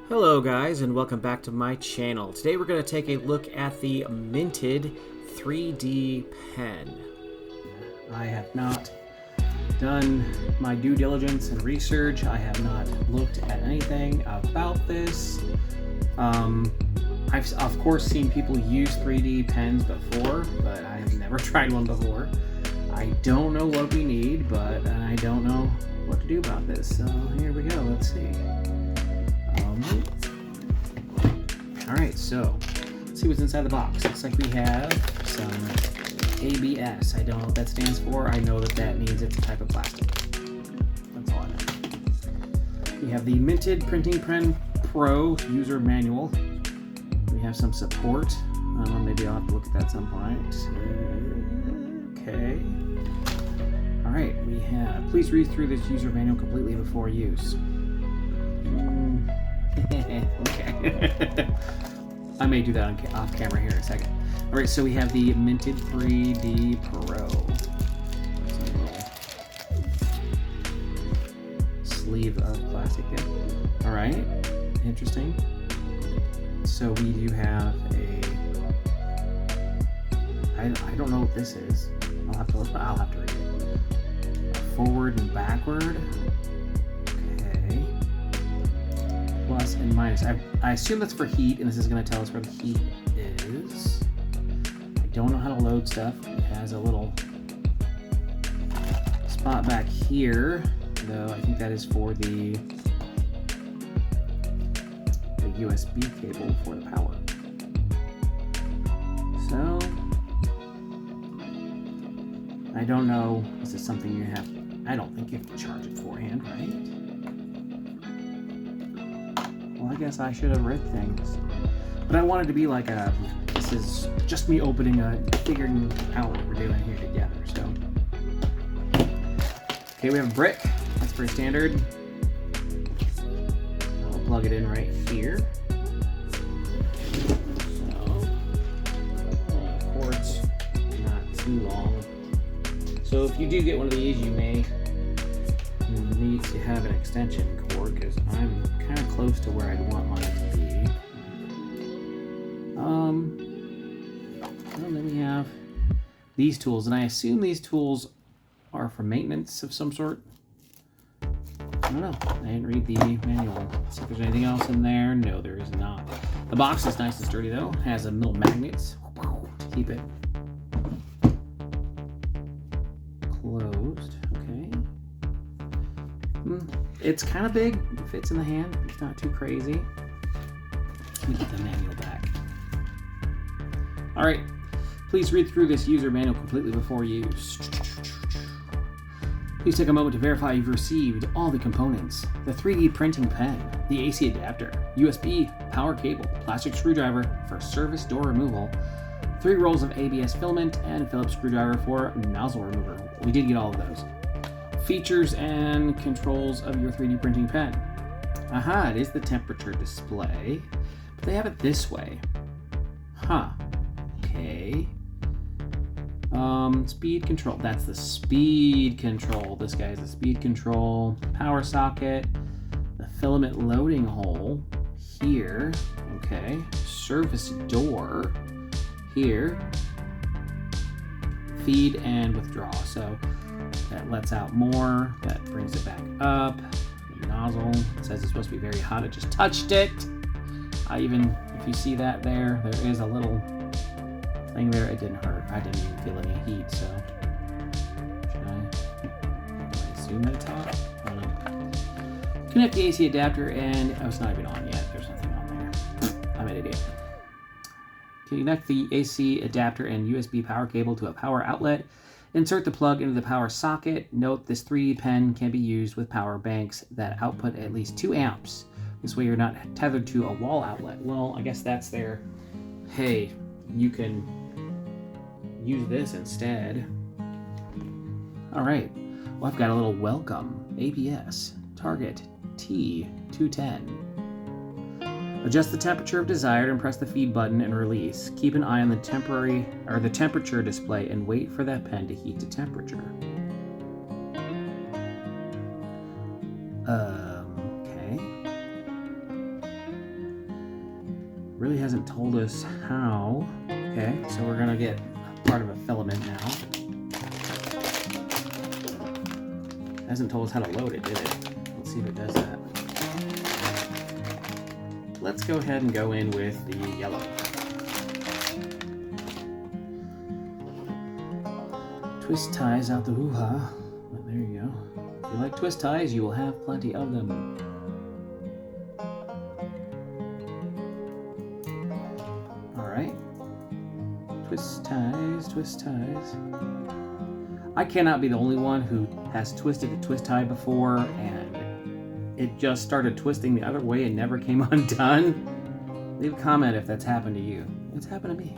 Hello guys, and welcome back to my channel. Today we're going to take a look at the Mynt3d pen. I have not done my due diligence and research. I have not looked at anything about this. I've of course seen people use 3D pens before, but I have never tried one before. I don't know what we need, but I don't know what to do about this. So here we go, let's see. Alright, so let's see what's inside the box. Looks like we have some ABS. I don't know what that stands for. I know that that means it's a type of plastic. That's all I know. We have the Minted Printing Pen Pro user manual. We have some support. I don't know, maybe I'll have to look at that at some point. Okay. Alright, we have, please read through this user manual completely before use. Okay. I may do that off camera here in a second. Alright, so we have the Mynt3d Pro. Sleeve of plastic there. Alright, interesting. So we do have a... I don't know what this is. I'll have to read it. Forward and backward. Plus and minus. I assume that's for heat, and this is going to tell us where the heat is. I don't know how to load stuff. It has a little spot back here, though I think that is for the USB cable for the power. So, I don't know. This is something you have. I don't think you have to charge it beforehand, right? Well, I guess I should have read things. But I wanted to be like a, this is just me figuring out what we're doing here together, so. Okay, we have a brick. That's pretty standard. I'll plug it in right here. So, cord's not too long. So if you do get one of these, you may need to have an extension cord, because I'm kind of close to where I'd want mine to be. Well, then we have these tools, and I assume these tools are for maintenance of some sort. I don't know. I didn't read the manual. Let's see if there's anything else in there. No, there is not. The box is nice and sturdy, though. It has a little magnets to keep it closed. Okay. It's kind of big. It fits in the hand. It's not too crazy. Let me get the manual back. All right. Please read through this user manual completely before use. Please take a moment to verify you've received all the components: the 3D printing pen, the AC adapter, USB power cable, plastic screwdriver for surface door removal, 3 rolls of ABS filament, and Phillips screwdriver for nozzle remover. We did get all of those. Features and controls of your 3D printing pen. Aha, it is the temperature display, but they have it this way. Huh. Okay. Speed control. That's the speed control. This guy is the speed control. Power socket. The filament loading hole here. Okay. Surface door here. Feed and withdraw. So that lets out more. That brings it back up. The nozzle. It says it's supposed to be very hot. It just touched it. If you see that there is a little thing there. It didn't hurt. I didn't even feel any heat, so. Should I assume that it's hot? I don't know. Connect the AC adapter and, oh, it's not even on yet. There's nothing on there. I'm an idiot. Connect the AC adapter and USB power cable to a power outlet. Insert the plug into the power socket. Note this 3D pen can be used with power banks that output at least 2 amps. This way you're not tethered to a wall outlet. Well, I guess that's their, hey, you can use this instead. All right, well, I've got a little welcome. ABS, target T210. Adjust the temperature of desired and press the feed button and release. Keep an eye on the temperature display and wait for that pen to heat to temperature. Okay. Really hasn't told us how. Okay, so we're gonna get part of a filament now. Hasn't told us how to load it, did it? Let's see if it does that. Let's go ahead and go in with the yellow. Twist ties out the hoo-ha. But there you go. If you like twist ties, you will have plenty of them. Alright. Twist ties, twist ties. I cannot be the only one who has twisted a twist tie before and it just started twisting the other way and never came undone. Leave a comment if that's happened to you. It's happened to me.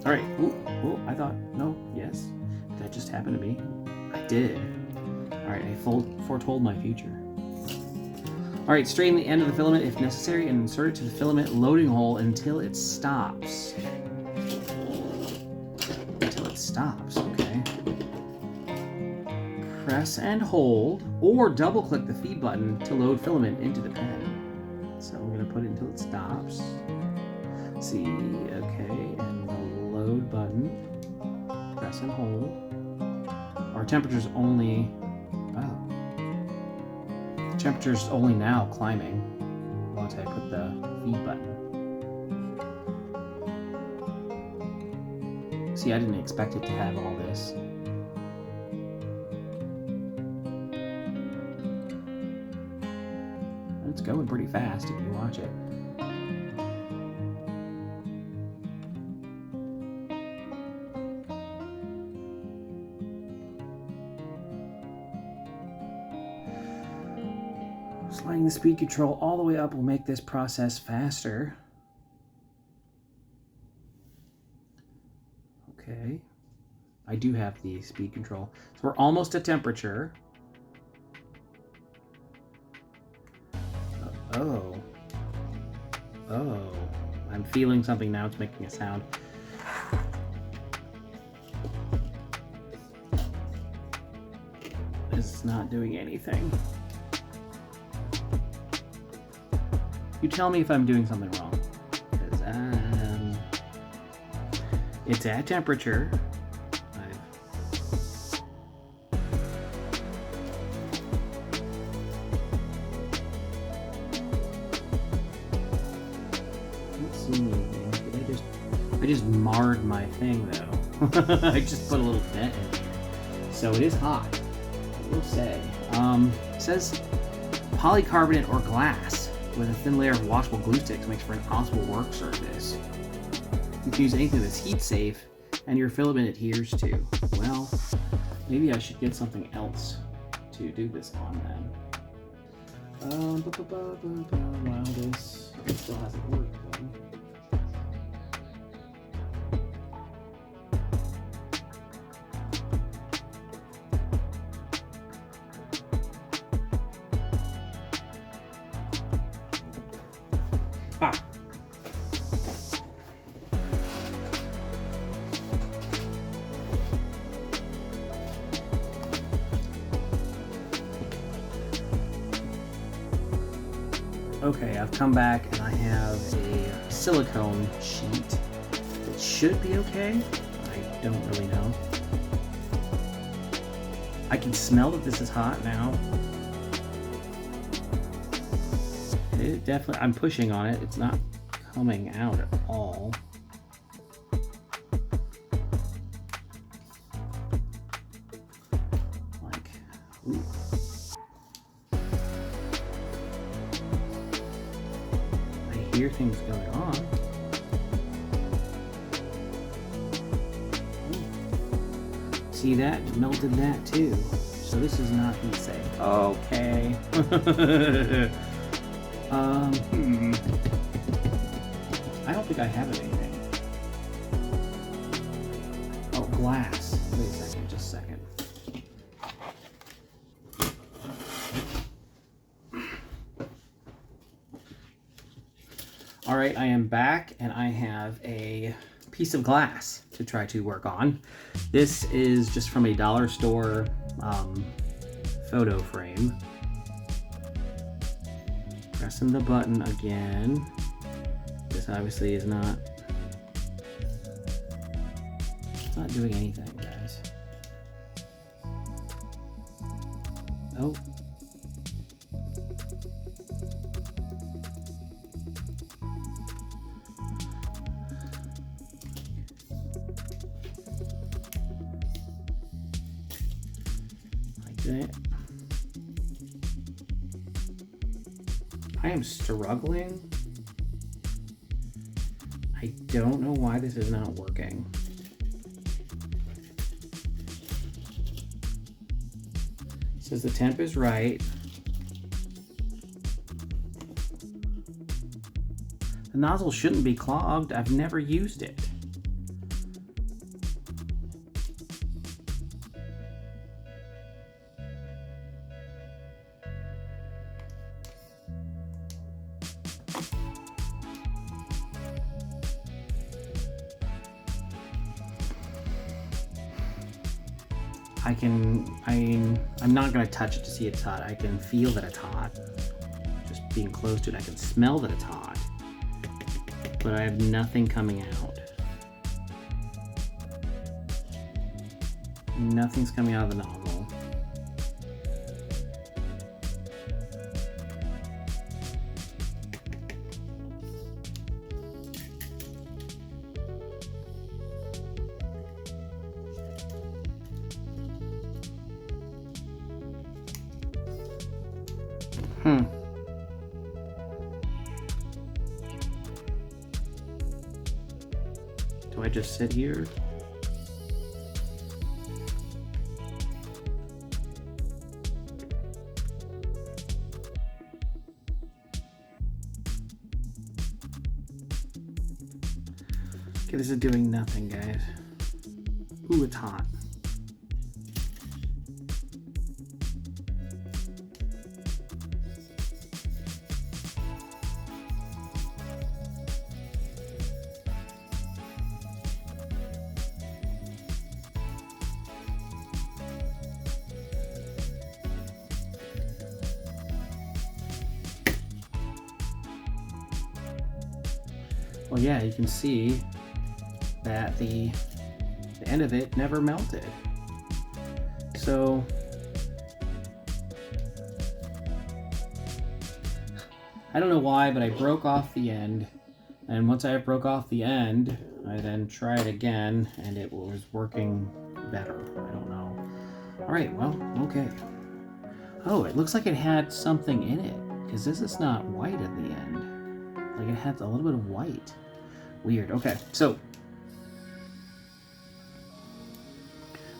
Alright. Ooh, I thought, no, yes. Did that just happen to me? I did. Alright, I foretold my future. Alright, straighten the end of the filament if necessary and insert it to the filament loading hole until it stops. Until it stops, okay. Press and hold, or double click the feed button to load filament into the pen. So we're going to put it until it stops. See, okay, and the load button. Press and hold. Our temperature's only, temperature's only now climbing once I put the feed button. See, I didn't expect it to have all this. It's going pretty fast if you watch it. Sliding the speed control all the way up will make this process faster. Okay. I do have the speed control. So we're almost at temperature. Oh. I'm feeling something now. It's making a sound. It's not doing anything. You tell me if I'm doing something wrong. Because it's at temperature. I just marred my thing though. I just put a little dent in it. So it is hot, I will say. It says polycarbonate or glass with a thin layer of washable glue sticks makes for an optimal work surface. You can use anything that's heat safe and your filament adheres to. Well, maybe I should get something else to do this on then. Wow, this still hasn't worked though. Okay, I've come back and I have a silicone sheet. It should be okay. I don't really know. I can smell that this is hot now. It definitely, I'm pushing on it. It's not coming out at all. Like, ooh. Hear things going on. See that? Melted that too. So this is not heat safe. Okay. I don't think I have anything. Oh, glass. Wait a second, just a second. All right, I am back and I have a piece of glass to try to work on. This is just from a dollar store photo frame. Pressing the button again. this obviously is not, it's not doing anything, guys. Oh. Like that. I am struggling. I don't know why this is not working. It says the temp is right. The nozzle shouldn't be clogged. I've never used it. I'm not gonna touch it to see it's hot. I can feel that it's hot. Just being close to it, I can smell that it's hot. But I have nothing coming out. Nothing's coming out of the nozzle. Do I just sit here? Okay, this is doing nothing, guys. Ooh, it's hot. Well, yeah, you can see that the end of it never melted. So I don't know why, but I broke off the end. And once I broke off the end, I then tried again and it was working better. I don't know. All right, well, okay. Oh, it looks like it had something in it because this is not white at the end. Like it had a little bit of white. Weird. Okay, so.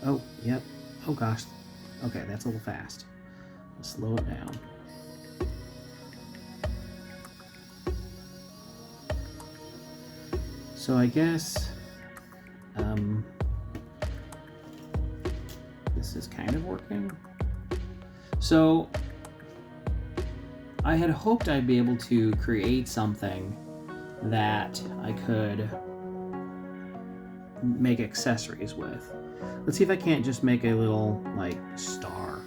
Oh, yep. Oh gosh. Okay, that's a little fast. Let's slow it down. So I guess this is kind of working. So I had hoped I'd be able to create something that I could make accessories with. Let's see if I can't just make a little like star.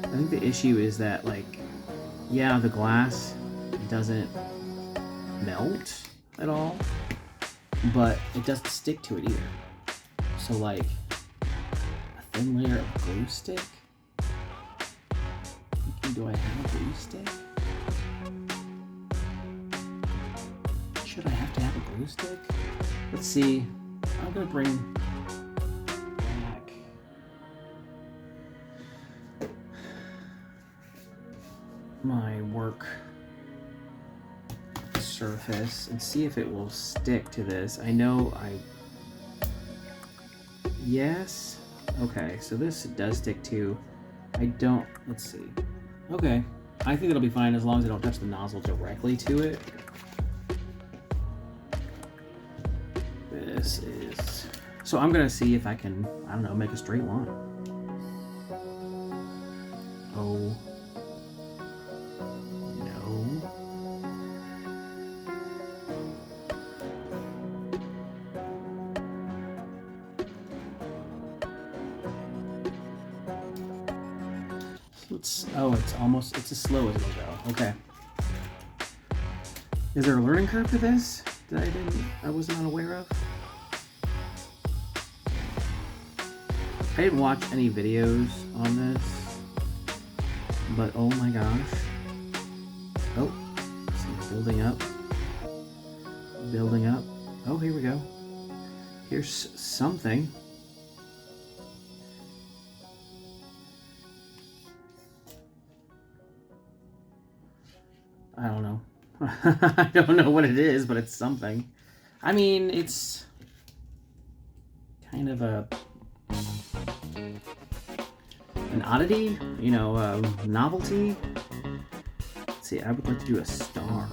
I think the issue is that like, yeah, the glass doesn't melt at all, but it doesn't stick to it either. So like a thin layer of glue stick. Do I have a glue stick? Should I have to have a glue stick? Let's see. I'm gonna bring back my work surface and see if it will stick to this. I know yes. Okay, so this does stick to. Let's see. Okay, I think it'll be fine as long as I don't touch the nozzle directly to it. This is... So I'm gonna see if I can, I don't know, make a straight line. Oh. No. It's as slow as it'll go. Okay. Is there a learning curve to this that I wasn't unaware of? I didn't watch any videos on this, but oh my gosh. Oh, it's building up. Building up. Oh, here we go. Here's something. I don't know. I don't know what it is, but it's something. I mean, it's kind of an oddity, you know, novelty. Let's see, I would like to do a star.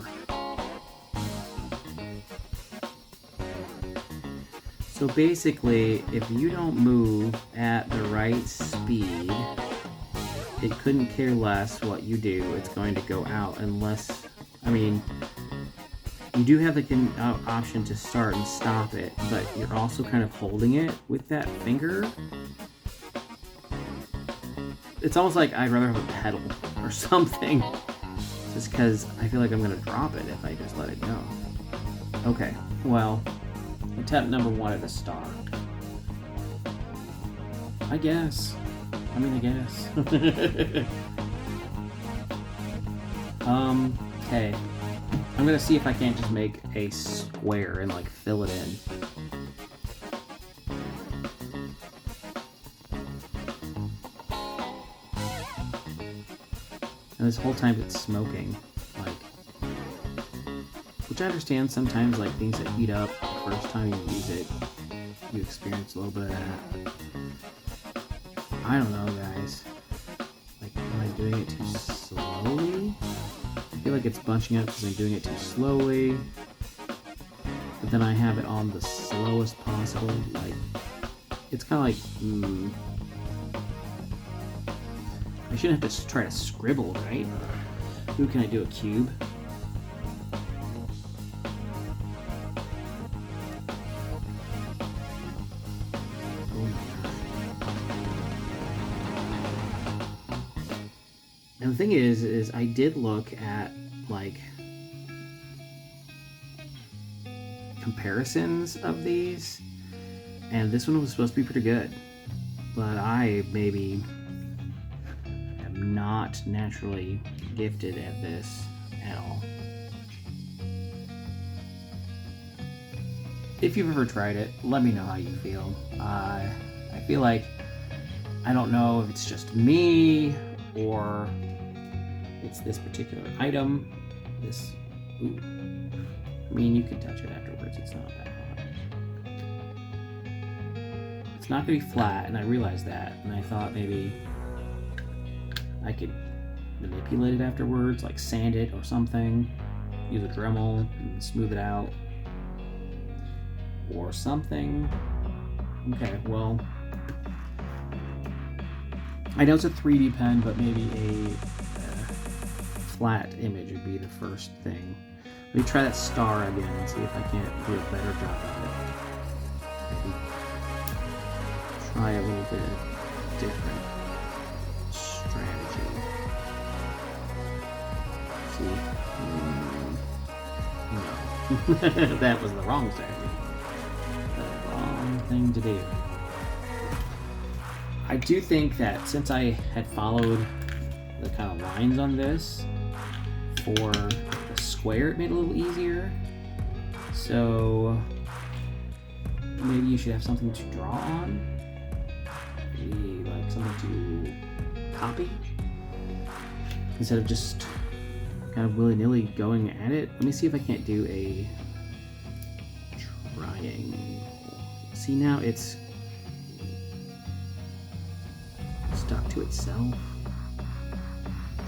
So basically, if you don't move at the right speed, it couldn't care less what you do. It's going to go out unless, I mean, you do have the option to start and stop it, but you're also kind of holding it with that finger. It's almost like I'd rather have a pedal or something, just because I feel like I'm going to drop it if I just let it go. Okay, well, attempt number 1 at a star. I guess. I mean, I guess. Okay. I'm gonna see if I can't just make a square and like fill it in. And this whole time it's smoking, like, which I understand sometimes, like things that heat up the first time you use it, you experience a little bit of that. I don't know, guys. Like, am I doing it too slowly? I feel like it's bunching up because I'm doing it too slowly. But then I have it on the slowest possible. Like, it's kind of like, I shouldn't have to try to scribble, right? Who can I do a cube? And the thing is I did look at, like, comparisons of these, and this one was supposed to be pretty good, but I maybe am not naturally gifted at this at all. If you've ever tried it, let me know how you feel. I feel like, I don't know if it's just me or it's this particular item. This, ooh. I mean, you can touch it afterwards. It's not that hot. It's not going to be flat, and I realized that, and I thought maybe I could manipulate it afterwards, like sand it or something, use a Dremel and smooth it out, or something. Okay, well, I know it's a 3D pen, but maybe a flat image would be the first thing. Let me try that star again and see if I can't do a better job of it. Maybe try a little bit different strategy. See? No. That was the wrong strategy. The wrong thing to do. I do think that since I had followed the kind of lines on this for the square, it made it a little easier. So maybe you should have something to draw on. Maybe like something to copy instead of just kind of willy-nilly going at it. Let me see if I can't do a triangle. See, now it's stuck to itself.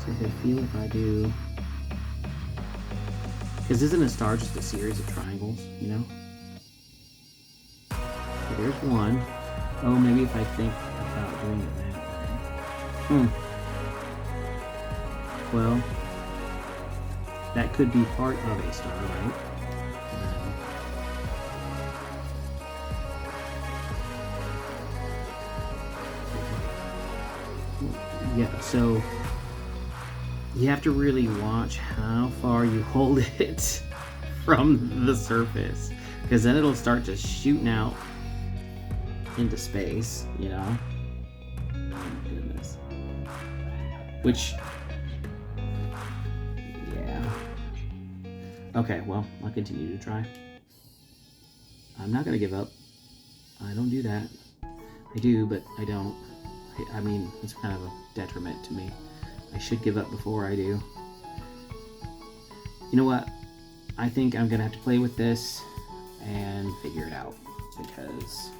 So I feel if I do, because isn't a star just a series of triangles, you know? Okay, there's one. Oh, maybe if I think about doing it that way. Well, that could be part of a star, right? Yeah, so you have to really watch how far you hold it from the surface, because then it'll start just shooting out into space, you know? Oh my goodness. Which, yeah. Okay, well, I'll continue to try. I'm not gonna give up. I don't do that. I do, but I don't. I mean, it's kind of a detriment to me. I should give up before I do. You know what? I think I'm gonna have to play with this and figure it out, because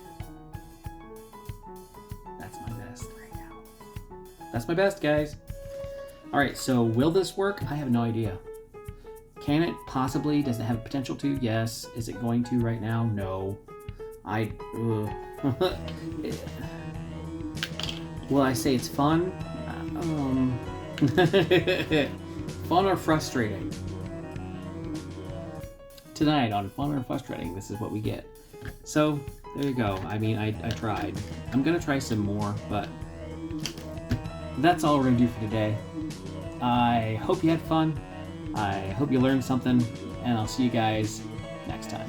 that's my best right now. That's my best, guys. All right, so will this work? I have no idea. Can it possibly? Does it have potential to? Yes. Is it going to right now? No. Will I say it's fun? Fun or frustrating? Tonight on Fun or Frustrating, this is what we get. So, there you go. I mean, I tried. I'm gonna try some more, but that's all we're gonna do for today. I hope you had fun. I hope you learned something, and I'll see you guys next time.